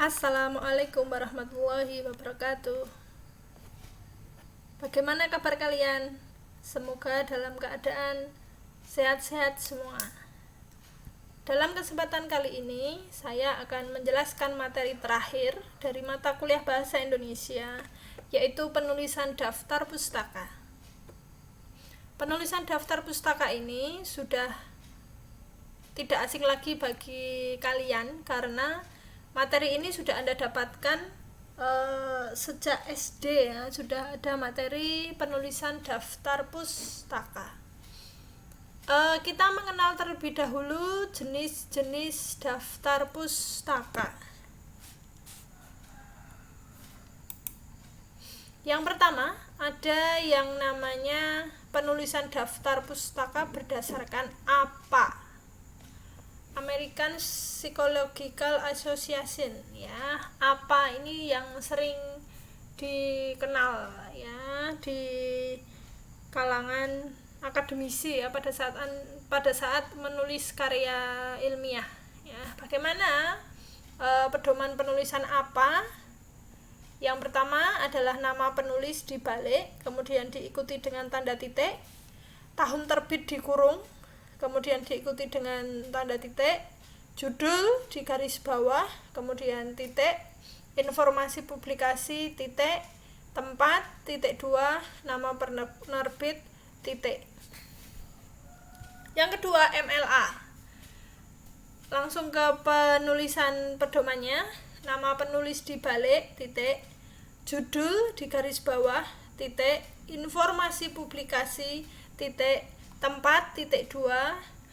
Assalamualaikum warahmatullahi wabarakatuh. Bagaimana kabar kalian? Semoga dalam keadaan sehat-sehat semua. Dalam kesempatan kali ini, saya akan menjelaskan materi terakhir dari mata kuliah Bahasa Indonesia, yaitu penulisan daftar pustaka. Penulisan daftar pustaka ini sudah tidak asing lagi bagi kalian karena materi ini sudah Anda dapatkan sejak SD ya, sudah ada materi penulisan daftar pustaka. Kita mengenal terlebih dahulu jenis-jenis daftar pustaka. Yang pertama, ada yang namanya penulisan daftar pustaka berdasarkan APA. American Psychological Association ya. APA ini yang sering dikenal ya di kalangan akademisi ya pada saat menulis karya ilmiah ya. Bagaimana pedoman penulisan APA? Yang pertama adalah nama penulis dibalik, kemudian diikuti dengan tanda titik, tahun terbit dikurung, kemudian diikuti dengan tanda titik, judul di garis bawah, kemudian titik, informasi publikasi, titik, tempat, titik 2, nama penerbit, titik. Yang kedua, MLA. Langsung ke penulisan pedomannya, nama penulis dibalik, titik, judul di garis bawah, titik, informasi publikasi, titik, tempat, titik 2,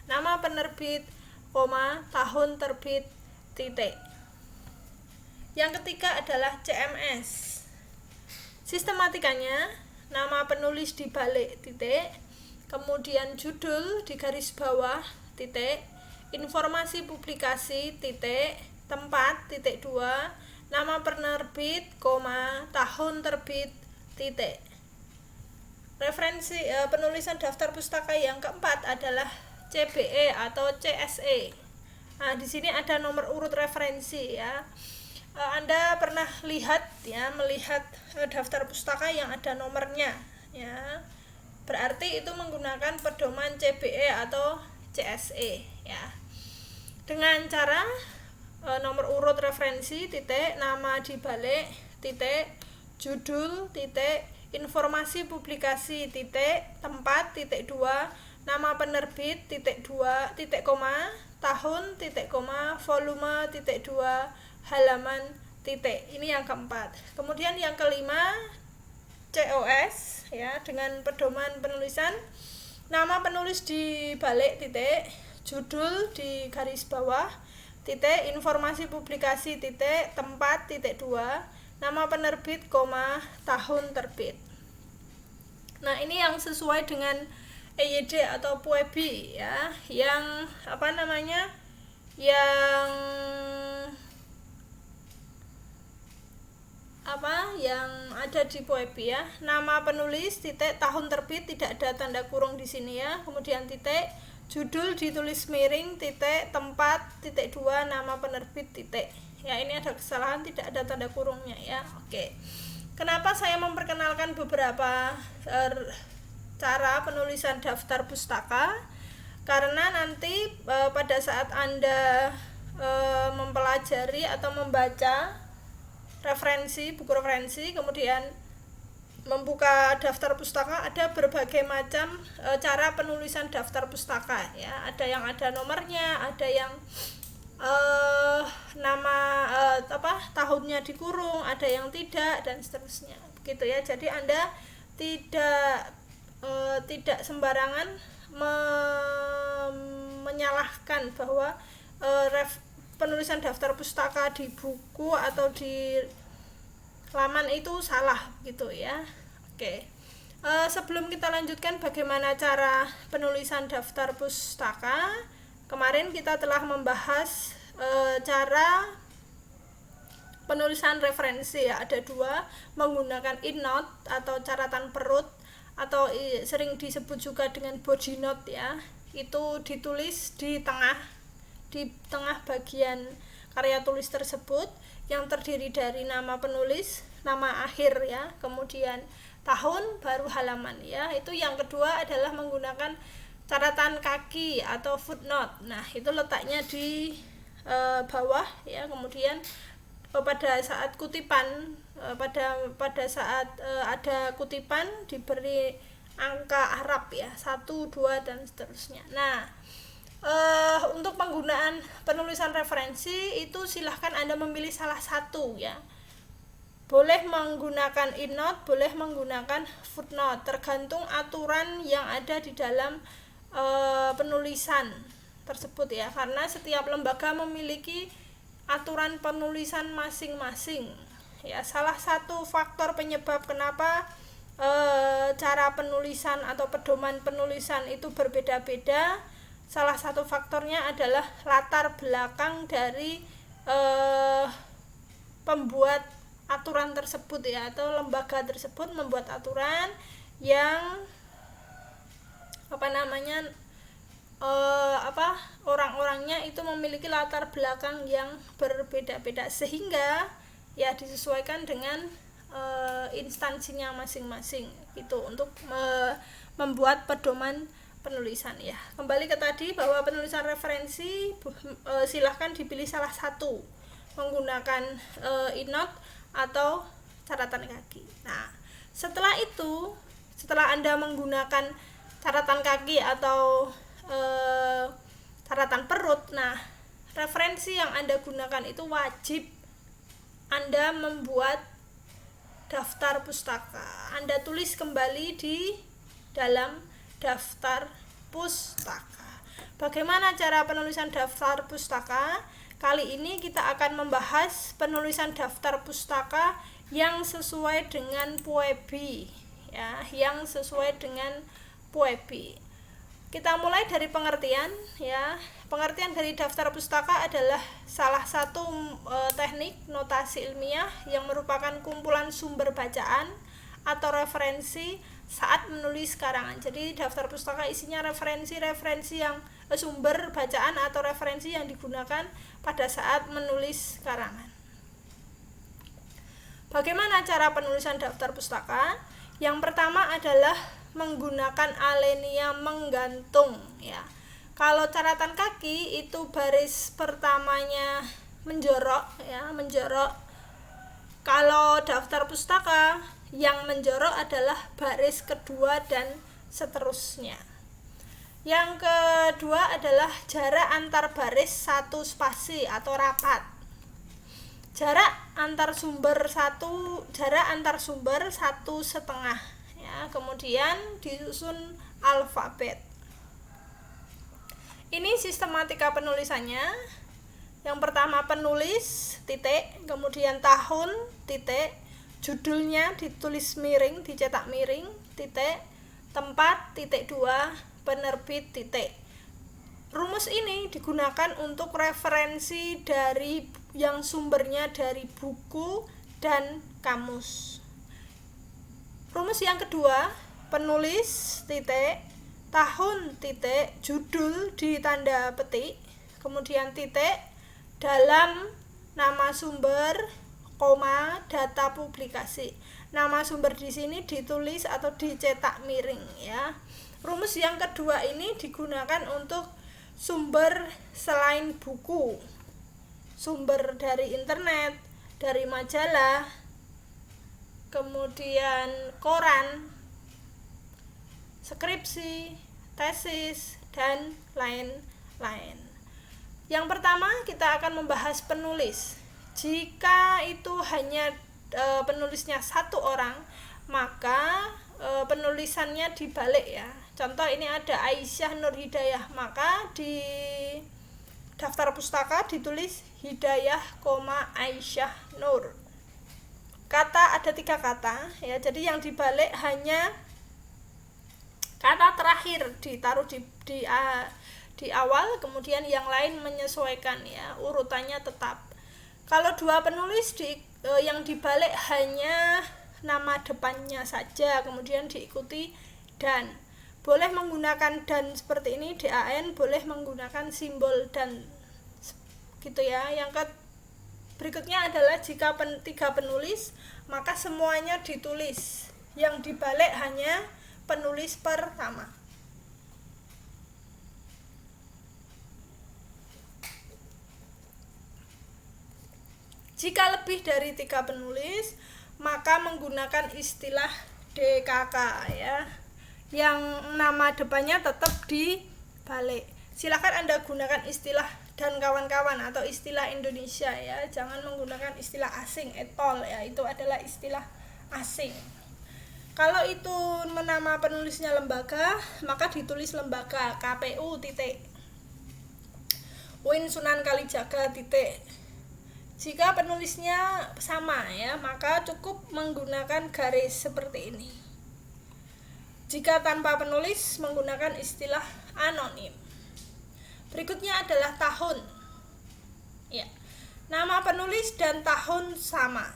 nama penerbit, koma, tahun terbit, titik. Yang ketiga adalah CMS. Sistematikanya, nama penulis dibalik, titik, kemudian judul di garis bawah, titik, informasi publikasi, titik, tempat, titik 2, nama penerbit, koma, tahun terbit, titik. Referensi penulisan daftar pustaka yang keempat adalah CBE atau CSE. Nah, di sini ada nomor urut referensi ya. Anda pernah melihat daftar pustaka yang ada nomornya ya. Berarti itu menggunakan pedoman CBE atau CSE ya. Dengan cara nomor urut referensi, titik, nama dibalik, titik, judul, titik, informasi publikasi, titik, tempat, titik 2, nama penerbit, titik 2, titik koma, tahun, titik koma, volume, titik 2, halaman, titik. Ini yang keempat. Kemudian yang kelima, COS ya, dengan pedoman penulisan, nama penulis dibalik, titik, judul di garis bawah, titik, informasi publikasi, titik, tempat, titik 2, nama penerbit, koma, tahun terbit. Nah, ini yang sesuai dengan EYD atau PUEBI ya, yang yang ada di PUEBI ya. Nama penulis, titik, tahun terbit, tidak ada tanda kurung di sini ya. Kemudian titik, judul ditulis miring, titik, tempat, titik 2, nama penerbit, titik. Ya, ini ada kesalahan, tidak ada tanda kurungnya ya. Oke. Kenapa saya memperkenalkan beberapa cara penulisan daftar pustaka? Karena nanti pada saat Anda mempelajari atau membaca buku referensi, kemudian membuka daftar pustaka, ada berbagai macam cara penulisan daftar pustaka ya. Ada yang ada nomornya, ada yang tahunnya dikurung, ada yang tidak, dan seterusnya begitu ya. Jadi Anda tidak sembarangan menyalahkan bahwa penulisan daftar pustaka di buku atau di laman itu salah gitu ya. Oke. Sebelum kita lanjutkan bagaimana cara penulisan daftar pustaka, kemarin kita telah membahas cara penulisan referensi ya. Ada dua, menggunakan EndNote atau catatan perut, atau sering disebut juga dengan body note ya. Itu ditulis di tengah bagian karya tulis tersebut yang terdiri dari nama penulis, nama akhir ya, kemudian tahun, baru halaman ya. Itu yang kedua adalah menggunakan catatan kaki atau footnote. Nah, itu letaknya di bawah ya. Kemudian pada saat kutipan pada saat ada kutipan diberi angka Arab ya, 1, 2 dan seterusnya. Nah, untuk penggunaan penulisan referensi itu silahkan Anda memilih salah satu ya. Boleh menggunakan endnote, boleh menggunakan footnote, tergantung aturan yang ada di dalam penulisan tersebut ya, karena setiap lembaga memiliki aturan penulisan masing-masing ya. Salah satu faktor penyebab kenapa cara penulisan atau pedoman penulisan itu berbeda-beda, salah satu faktornya adalah latar belakang dari pembuat aturan tersebut ya, atau lembaga tersebut membuat aturan yang orang-orangnya itu memiliki latar belakang yang berbeda-beda, sehingga ya disesuaikan dengan instansinya masing-masing gitu untuk membuat pedoman penulisan ya. Kembali ke tadi bahwa penulisan referensi silahkan dipilih salah satu menggunakan endnote atau catatan kaki. Nah, setelah Anda menggunakan catatan kaki atau catatan perut, nah referensi yang Anda gunakan itu wajib Anda membuat daftar pustaka. Anda tulis kembali di dalam daftar pustaka. Bagaimana cara penulisan daftar pustaka? Kali ini kita akan membahas penulisan daftar pustaka yang sesuai dengan PUEBI ya, yang sesuai dengan PUEBI. Kita mulai dari pengertian ya. Pengertian dari daftar pustaka adalah salah satu teknik notasi ilmiah yang merupakan kumpulan sumber bacaan atau referensi saat menulis karangan. Jadi daftar pustaka isinya referensi yang sumber bacaan atau referensi yang digunakan pada saat menulis karangan. Bagaimana cara penulisan daftar pustaka? Yang pertama adalah menggunakan alinea menggantung ya. Kalau catatan kaki itu baris pertamanya menjorok ya, menjorok. Kalau daftar pustaka yang menjorok adalah baris kedua dan seterusnya. Yang kedua adalah jarak antar baris 1 spasi atau rapat. Jarak antar sumber 1,5 ya. Kemudian disusun alfabet. Ini sistematika penulisannya. Yang pertama penulis titik, kemudian tahun titik, judulnya ditulis miring, dicetak miring titik, tempat titik 2, penerbit titik. Rumus ini digunakan untuk referensi dari yang sumbernya dari buku dan kamus. Rumus yang kedua, penulis titik, tahun titik, judul ditanda petik, kemudian titik, dalam nama sumber, koma, data publikasi. Nama sumber di sini ditulis atau dicetak miring ya. Rumus yang kedua ini digunakan untuk sumber selain buku, sumber dari internet, dari majalah, kemudian koran, skripsi, tesis, dan lain-lain. Yang pertama kita akan membahas penulis. Jika itu hanya penulisnya satu orang, maka penulisannya dibalik ya. Contoh ini ada Aisyah Nur Hidayah, maka di daftar pustaka ditulis Hidayah, Aisyah Nur. Kata ada 3 kata ya, jadi yang dibalik hanya kata terakhir ditaruh di awal, kemudian yang lain menyesuaikan ya, urutannya tetap. Kalau 2 penulis yang dibalik hanya nama depannya saja, kemudian diikuti dan. Boleh menggunakan dan seperti ini, DAN, boleh menggunakan simbol dan gitu ya. Yang Berikutnya adalah jika tiga penulis, maka semuanya ditulis. Yang dibalik hanya penulis pertama. Jika lebih dari 3 penulis, maka menggunakan istilah DKK ya. Yang nama depannya tetap dibalik. Silakan Anda gunakan istilah dan kawan-kawan atau istilah Indonesia ya. Jangan menggunakan istilah asing etol ya. Itu adalah istilah asing. Kalau itu nama penulisnya lembaga, maka ditulis lembaga KPU titik. UIN Sunan Kalijaga titik. Jika penulisnya sama ya, maka cukup menggunakan garis seperti ini. Jika tanpa penulis, menggunakan istilah anonim. Berikutnya adalah tahun. Ya. Nama penulis dan tahun sama.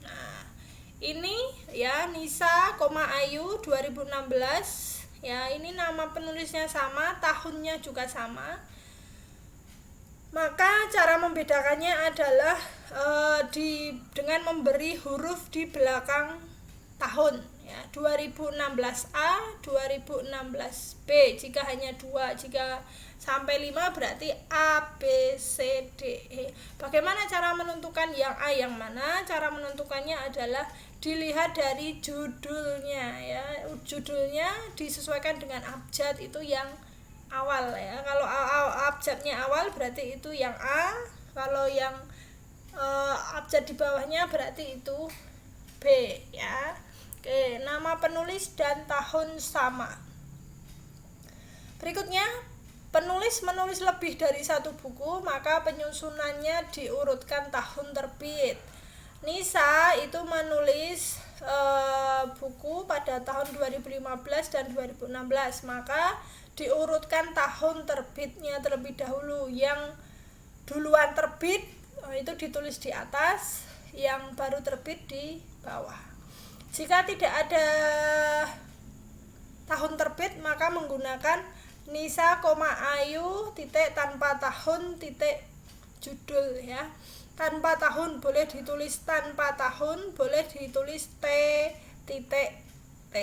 Nah, ini ya Nisa, Ayu 2016. Ya, ini nama penulisnya sama, tahunnya juga sama. Maka cara membedakannya adalah dengan memberi huruf di belakang tahun ya, 2016A, 2016B. Jika hanya 2, jika sampai 5 berarti A, B, C, D, E. Bagaimana cara menentukan yang A yang mana? Cara menentukannya adalah dilihat dari judulnya ya. Judulnya disesuaikan dengan abjad itu yang awal ya. Kalau abjadnya awal berarti itu yang A, kalau yang abjad di bawahnya berarti itu B ya. Oke, nama penulis dan tahun sama. Berikutnya, penulis menulis lebih dari 1 buku, maka penyusunannya diurutkan tahun terbit. Nisa itu menulis buku pada tahun 2015 dan 2016, maka diurutkan tahun terbitnya terlebih dahulu. Yang duluan terbit itu ditulis di atas, yang baru terbit di bawah. Jika tidak ada tahun terbit, maka menggunakan Nisa, Ayu titik tanpa tahun titik judul ya. Tanpa tahun boleh ditulis tanpa tahun, boleh ditulis T titik T.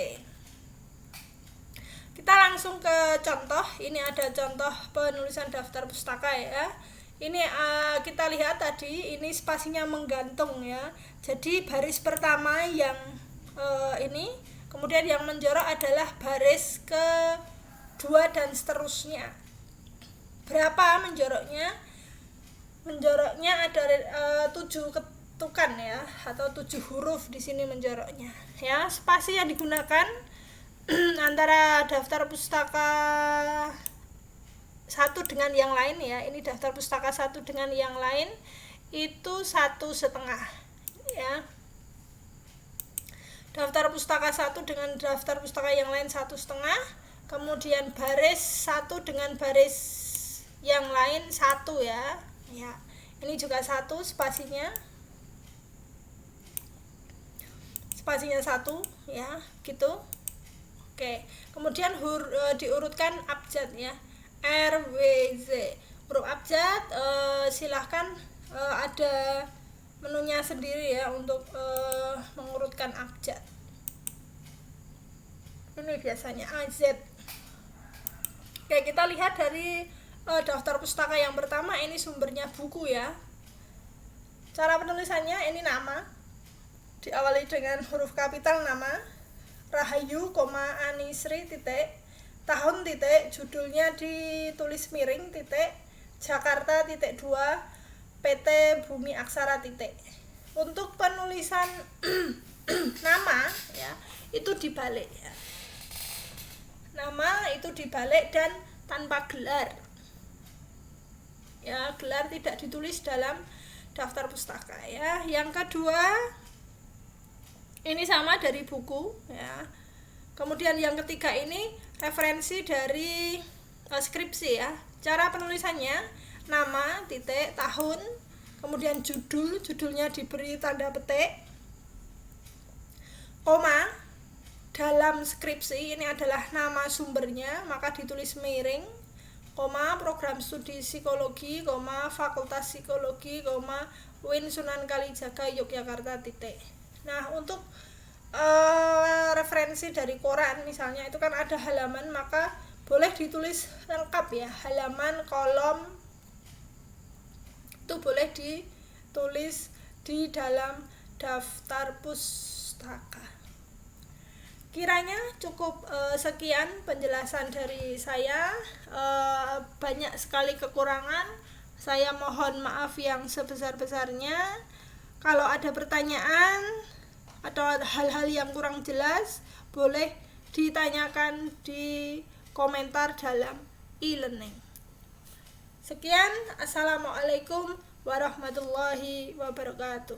Kita langsung ke contoh. Ini ada contoh penulisan daftar pustaka ya. Ini kita lihat tadi ini spasinya menggantung ya. Jadi baris pertama yang ini, kemudian yang menjorok adalah baris kedua dan seterusnya. Berapa menjoroknya? Menjoroknya ada 7 ketukan ya, atau 7 huruf di sini menjoroknya. Ya, spasi yang digunakan antara daftar pustaka satu dengan yang lain ya, ini daftar pustaka satu dengan yang lain itu 1,5 ya. Daftar pustaka satu dengan daftar pustaka yang lain 1,5, kemudian baris satu dengan baris yang lain 1 ya. Ya, ini juga 1 spasinya 1 ya, gitu. Oke, kemudian diurutkan abjad ya. R, W, Z. Huruf abjad silahkan ada menunya sendiri ya untuk mengurutkan abjad. Ini biasanya A, Z. Oke, kita lihat dari daftar pustaka yang pertama, ini sumbernya buku ya. Cara penulisannya ini nama. Diawali dengan huruf kapital nama. Rahayu, Anisri titik, tahun titik, judulnya ditulis miring titik, Jakarta titik 2, PT Bumi Aksara titik. Untuk penulisan nama ya, itu dibalik ya. Nama itu dibalik dan tanpa gelar. Ya, gelar tidak ditulis dalam daftar pustaka ya. Yang kedua, ini sama dari buku ya. Kemudian yang ketiga ini referensi dari skripsi ya. Cara penulisannya nama titik tahun, kemudian judulnya diberi tanda petik, koma, dalam skripsi ini adalah nama sumbernya maka ditulis miring, koma, program studi psikologi, koma, fakultas psikologi, koma, UIN Sunan Kalijaga Yogyakarta titik. Nah, untuk referensi dari koran misalnya itu kan ada halaman, maka boleh ditulis lengkap ya, halaman, kolom itu boleh ditulis di dalam daftar pustaka. Kiranya cukup sekian penjelasan dari saya. Banyak sekali kekurangan, saya mohon maaf yang sebesar-besarnya. Kalau ada pertanyaan atau hal-hal yang kurang jelas, boleh ditanyakan di komentar dalam e-learning. Sekian, assalamualaikum warahmatullahi wabarakatuh.